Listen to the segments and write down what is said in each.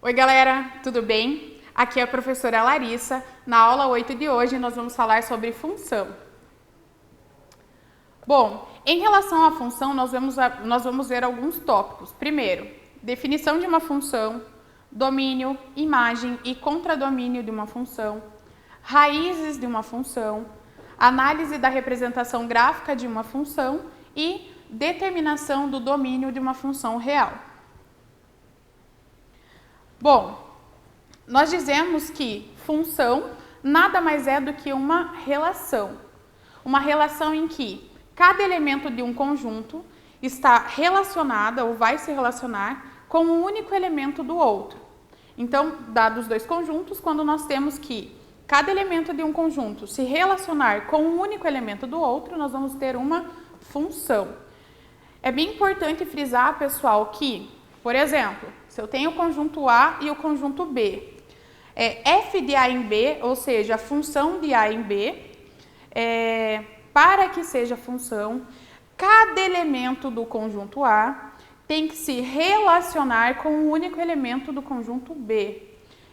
Oi galera, tudo bem? Aqui é a professora Larissa. Na aula 8 de hoje nós vamos falar sobre função. Bom, em relação à função nós vamos ver alguns tópicos. Primeiro, definição de uma função, domínio, imagem e contradomínio de uma função, raízes de uma função, análise da representação gráfica de uma função e determinação do domínio de uma função real. Bom, nós dizemos que função nada mais é do que uma relação em que cada elemento de um conjunto está relacionada ou vai se relacionar com um único elemento do outro. Então, dados dois conjuntos, quando nós temos que cada elemento de um conjunto se relacionar com um único elemento do outro, nós vamos ter uma função. É bem importante frisar, pessoal, que, por exemplo, se eu tenho o conjunto A e o conjunto B, f de A em B, ou seja, a função de A em B, para que seja função, cada elemento do conjunto A tem que se relacionar com o único elemento do conjunto B.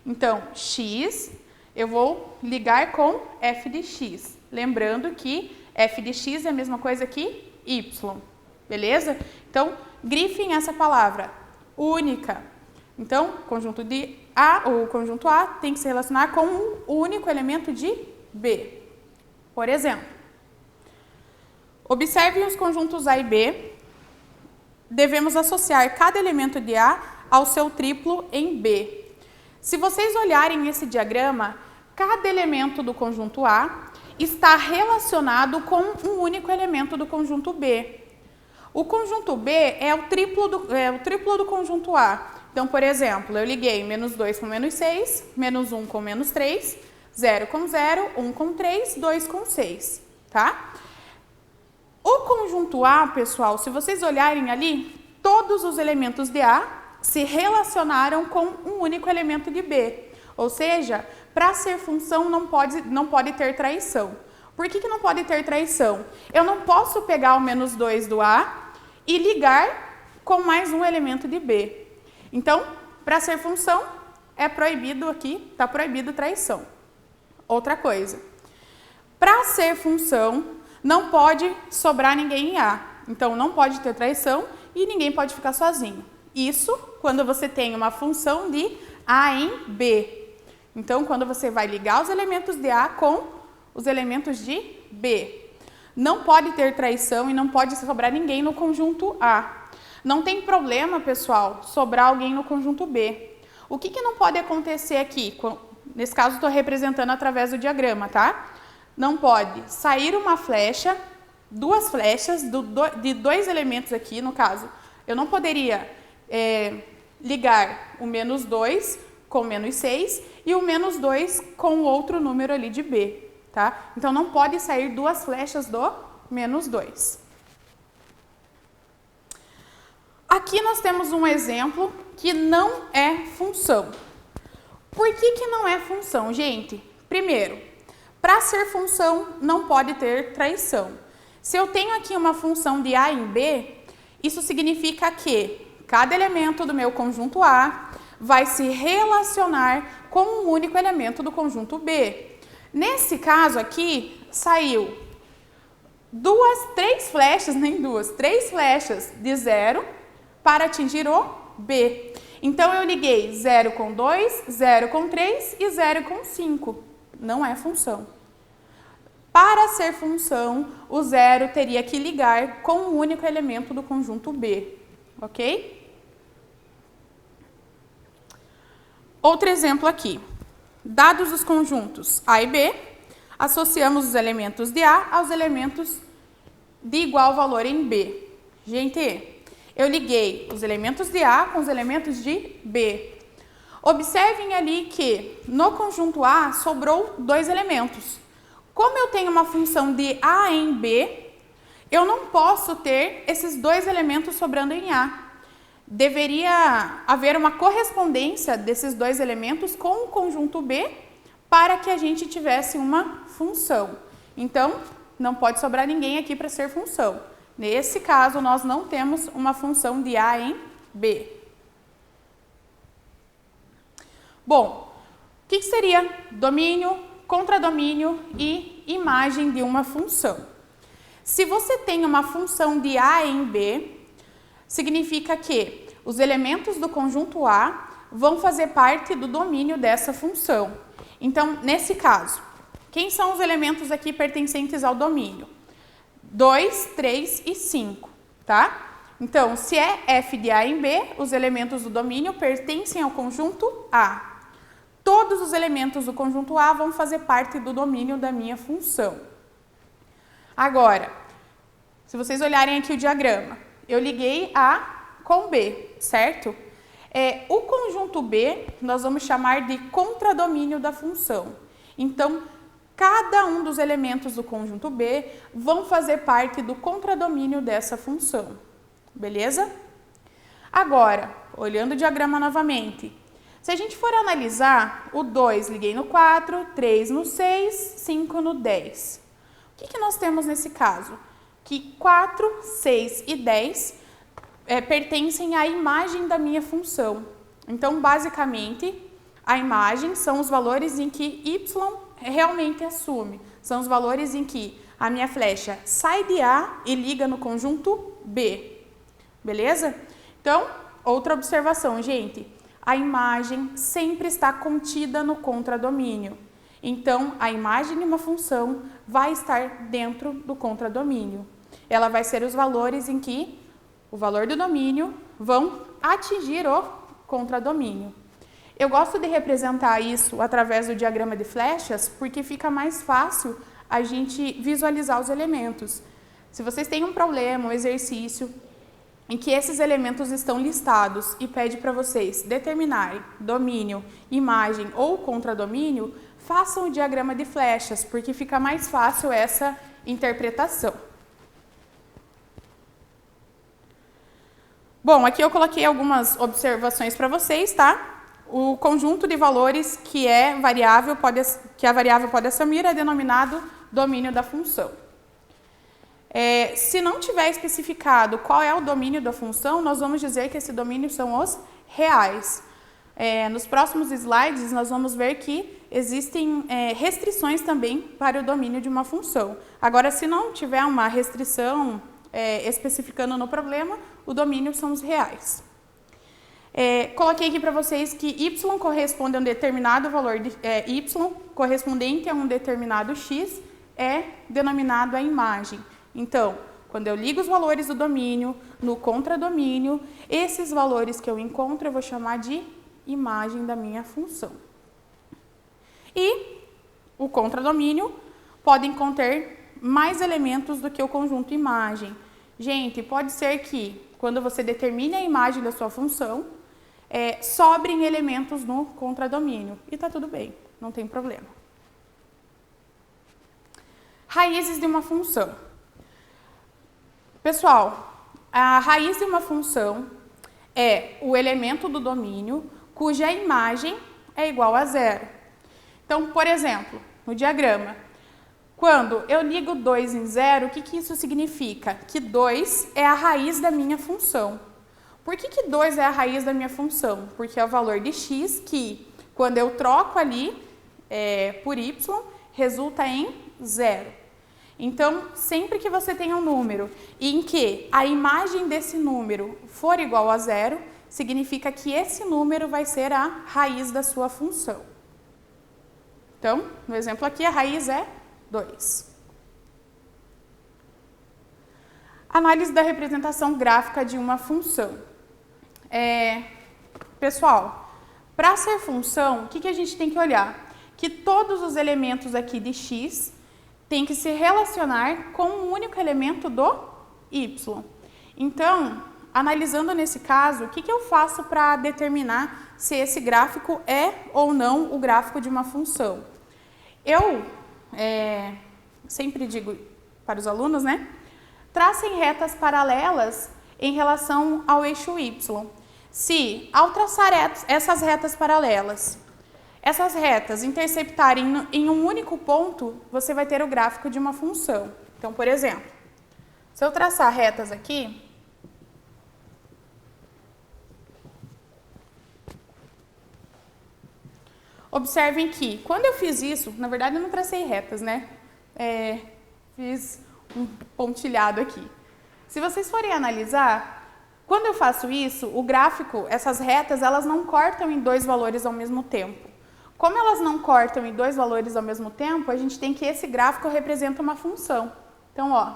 Então, x, eu vou ligar com f de x. Lembrando que f de x é a mesma coisa que y, beleza? Então, grifem essa palavra, única. Então, o conjunto A tem que se relacionar com um único elemento de B. Por exemplo, observem os conjuntos A e B. Devemos associar cada elemento de A ao seu triplo em B. Se vocês olharem esse diagrama, cada elemento do conjunto A está relacionado com um único elemento do conjunto B. O conjunto B é o triplo do conjunto A. Então, por exemplo, eu liguei menos 2 com menos 6, menos 1 com menos 3, 0 com 0, 1 com 3, 2 com 6, tá? O conjunto A, pessoal, se vocês olharem ali, todos os elementos de A se relacionaram com um único elemento de B. Ou seja, para ser função não pode ter traição. Por que não pode ter traição? Eu não posso pegar o menos 2 do A e ligar com mais um elemento de B. Então, para ser função, é proibido aqui, está proibido traição. Outra coisa, para ser função, não pode sobrar ninguém em A. Então, não pode ter traição e ninguém pode ficar sozinho. Isso quando você tem uma função de A em B. Então, quando você vai ligar os elementos de A com os elementos de B. Não pode ter traição e não pode sobrar ninguém no conjunto A. Não tem problema, pessoal, sobrar alguém no conjunto B. O que não pode acontecer aqui? Nesse caso, estou representando através do diagrama, tá? Não pode sair uma flecha, duas flechas de dois elementos aqui, no caso. Eu não poderia ligar o menos 2 com menos 6 e o menos 2 com o outro número ali de B, tá? Então, não pode sair duas flechas do menos 2. Aqui nós temos um exemplo que não é função. Por que não é função, gente? Primeiro, para ser função não pode ter traição. Se eu tenho aqui uma função de A em B, isso significa que cada elemento do meu conjunto A vai se relacionar com um único elemento do conjunto B. Nesse caso aqui, saiu três flechas de 0 para atingir o B. Então, eu liguei 0 com 2, 0 com 3 e 0 com 5. Não é função. Para ser função, o 0 teria que ligar com um único elemento do conjunto B. Ok? Outro exemplo aqui. Dados os conjuntos A e B, associamos os elementos de A aos elementos de igual valor em B. Gente, eu liguei os elementos de A com os elementos de B. Observem ali que no conjunto A sobrou dois elementos. Como eu tenho uma função de A em B, eu não posso ter esses dois elementos sobrando em A. Deveria haver uma correspondência desses dois elementos com o conjunto B para que a gente tivesse uma função. Então, não pode sobrar ninguém aqui para ser função. Nesse caso, nós não temos uma função de A em B. Bom, o que seria domínio, contradomínio e imagem de uma função? Se você tem uma função de A em B, significa que os elementos do conjunto A vão fazer parte do domínio dessa função. Então, nesse caso, quem são os elementos aqui pertencentes ao domínio? 2, 3 e 5, tá? Então, se é f de A em B, os elementos do domínio pertencem ao conjunto A. Todos os elementos do conjunto A vão fazer parte do domínio da minha função. Agora, se vocês olharem aqui o diagrama, eu liguei A com B, certo? O conjunto B nós vamos chamar de contradomínio da função. Então, cada um dos elementos do conjunto B vão fazer parte do contradomínio dessa função. Beleza? Agora, olhando o diagrama novamente, se a gente for analisar, o 2 liguei no 4, 3 no 6, 5 no 10. O que nós temos nesse caso? Que 4, 6 e 10 pertencem à imagem da minha função. Então, basicamente, a imagem são os valores em que y realmente assume. São os valores em que a minha flecha sai de A e liga no conjunto B. Beleza? Então, outra observação, gente. A imagem sempre está contida no contradomínio. Então, a imagem de uma função vai estar dentro do contradomínio. Ela vai ser os valores em que o valor do domínio vão atingir o contradomínio. Eu gosto de representar isso através do diagrama de flechas, porque fica mais fácil a gente visualizar os elementos. Se vocês têm um problema, um exercício, em que esses elementos estão listados e pede para vocês determinarem domínio, imagem ou contradomínio, façam o diagrama de flechas, porque fica mais fácil essa interpretação. Bom, aqui eu coloquei algumas observações para vocês, tá? O conjunto de valores que a variável pode assumir é denominado domínio da função. Se não tiver especificado qual é o domínio da função, nós vamos dizer que esse domínio são os reais. Nos próximos slides, nós vamos ver que existem restrições também para o domínio de uma função. Agora, se não tiver uma restrição especificando no problema, o domínio são os reais. Coloquei aqui para vocês que y corresponde a um determinado valor de y correspondente a um determinado x é denominado a imagem. Então, quando eu ligo os valores do domínio no contradomínio, esses valores que eu encontro eu vou chamar de imagem da minha função. E o contradomínio pode conter mais elementos do que o conjunto imagem. Gente, pode ser que quando você determine a imagem da sua função, sobrem elementos no contradomínio. E está tudo bem, não tem problema. Raízes de uma função. Pessoal, a raiz de uma função é o elemento do domínio cuja imagem é igual a zero. Então, por exemplo, no diagrama, quando eu ligo 2 em zero, o que isso significa? Que 2 é a raiz da minha função. Por que 2 é a raiz da minha função? Porque é o valor de x que, quando eu troco ali por y, resulta em zero. Então, sempre que você tem um número em que a imagem desse número for igual a zero, significa que esse número vai ser a raiz da sua função. Então, no exemplo aqui, a raiz é 2. Análise da representação gráfica de uma função. Pessoal, para ser função, o que a gente tem que olhar? Que todos os elementos aqui de x têm que se relacionar com um único elemento do y. Então, analisando nesse caso, o que eu faço para determinar se esse gráfico é ou não o gráfico de uma função? Eu sempre digo para os alunos, né? Tracem retas paralelas em relação ao eixo y. Se, ao traçar essas retas paralelas, essas retas interceptarem em um único ponto, você vai ter o gráfico de uma função. Então, por exemplo, se eu traçar retas aqui, Observem que, quando eu fiz isso, na verdade eu não tracei retas, né? Fiz um pontilhado aqui. Se vocês forem analisar, quando eu faço isso, o gráfico, essas retas, elas não cortam em dois valores ao mesmo tempo. Como elas não cortam em dois valores ao mesmo tempo, a gente tem que esse gráfico representa uma função. Então, ó,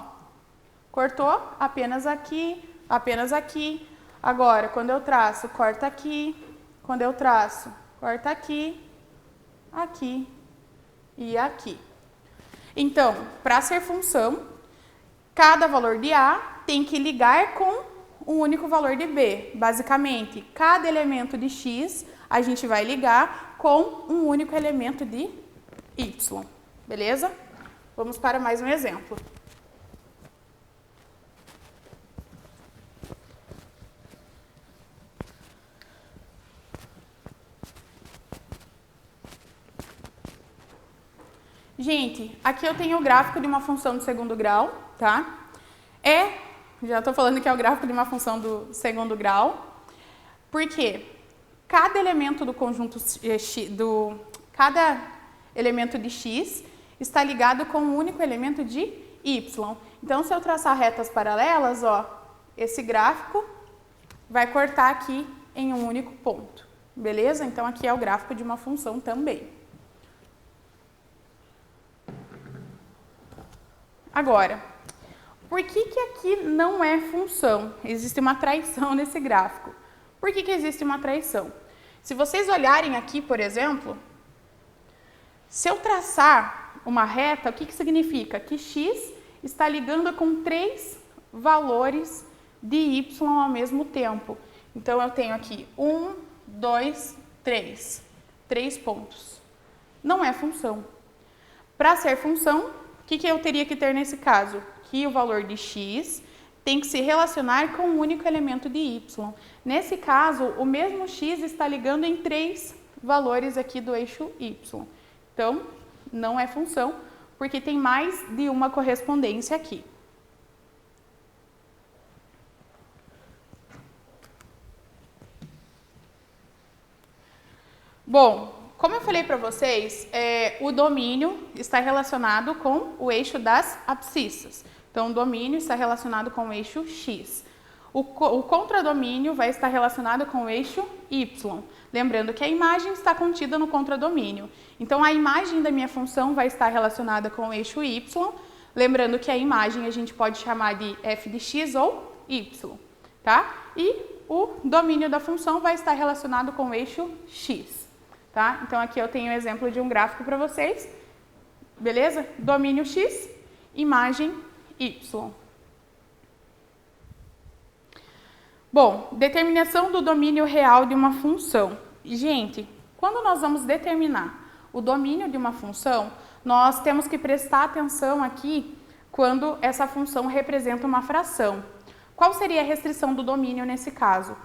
cortou apenas aqui, apenas aqui. Agora, quando eu traço, corta aqui. Quando eu traço, corta aqui, aqui e aqui. Então, para ser função, cada valor de A tem que ligar com um único valor de B. Basicamente, cada elemento de X a gente vai ligar com um único elemento de Y. Beleza? Vamos para mais um exemplo. Gente, aqui eu tenho o gráfico de uma função do segundo grau, tá? Já estou falando que é o gráfico de uma função do segundo grau, porque cada elemento do conjunto cada elemento de X está ligado com um único elemento de Y. Então, se eu traçar retas paralelas, ó, esse gráfico vai cortar aqui em um único ponto, beleza? Então, aqui é o gráfico de uma função também. Agora, por que aqui não é função? Existe uma traição nesse gráfico. Por que existe uma traição? Se vocês olharem aqui, por exemplo, se eu traçar uma reta, o que significa? Que X está ligando com 3 valores de Y ao mesmo tempo. Então, eu tenho aqui 1, 2, 3. 3 pontos. Não é função. Para ser função, o que eu teria que ter nesse caso? Que o valor de X tem que se relacionar com um único elemento de Y. Nesse caso, o mesmo X está ligando em 3 valores aqui do eixo Y. Então, não é função, porque tem mais de uma correspondência aqui. Bom, como eu falei para vocês, o domínio está relacionado com o eixo das abscissas. Então, o domínio está relacionado com o eixo X. O contradomínio vai estar relacionado com o eixo Y. Lembrando que a imagem está contida no contradomínio. Então, a imagem da minha função vai estar relacionada com o eixo Y. Lembrando que a imagem a gente pode chamar de f de x ou y, tá? E o domínio da função vai estar relacionado com o eixo x, tá? Então, aqui eu tenho um exemplo de um gráfico para vocês. Beleza? Domínio x, imagem y. Bom, determinação do domínio real de uma função. Gente, quando nós vamos determinar o domínio de uma função, nós temos que prestar atenção aqui quando essa função representa uma fração. Qual seria a restrição do domínio nesse caso?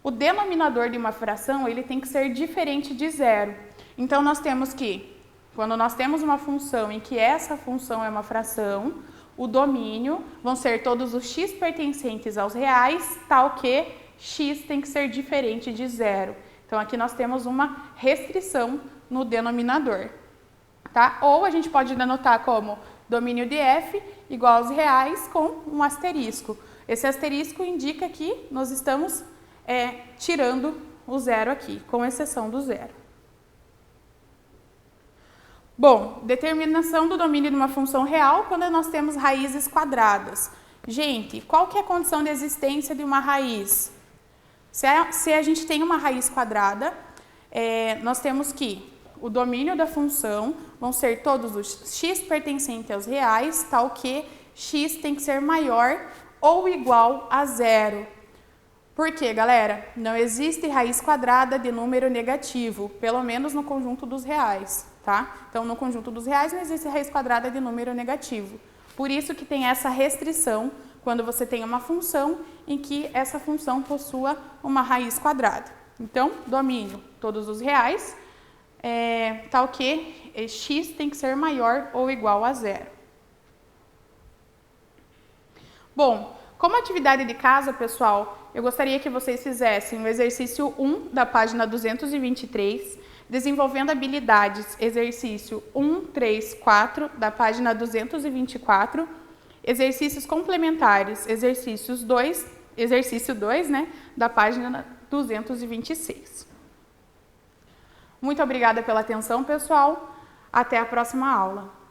O denominador de uma fração, ele tem que ser diferente de zero. Então, nós temos que, quando nós temos uma função em que essa função é uma fração, o domínio vão ser todos os x pertencentes aos reais, tal que x tem que ser diferente de zero. Então, aqui nós temos uma restrição no denominador, tá? Ou a gente pode denotar como domínio de f igual aos reais com um asterisco. Esse asterisco indica que nós estamos tirando o zero aqui, com exceção do zero. Bom, determinação do domínio de uma função real quando nós temos raízes quadradas. Gente, qual que é a condição de existência de uma raiz? Se a gente tem uma raiz quadrada, nós temos que o domínio da função vão ser todos os x pertencentes aos reais, tal que x tem que ser maior ou igual a zero. Por quê, galera? Não existe raiz quadrada de número negativo, pelo menos no conjunto dos reais, tá? Então, no conjunto dos reais não existe raiz quadrada de número negativo. Por isso que tem essa restrição quando você tem uma função em que essa função possua uma raiz quadrada. Então, domínio todos os reais, tal que x tem que ser maior ou igual a zero. Bom, como atividade de casa, pessoal, eu gostaria que vocês fizessem o exercício 1 da página 223. Desenvolvendo habilidades, exercício 1, 3, 4, da página 224. Exercícios complementares, exercício 2, né, da página 226. Muito obrigada pela atenção, pessoal. Até a próxima aula.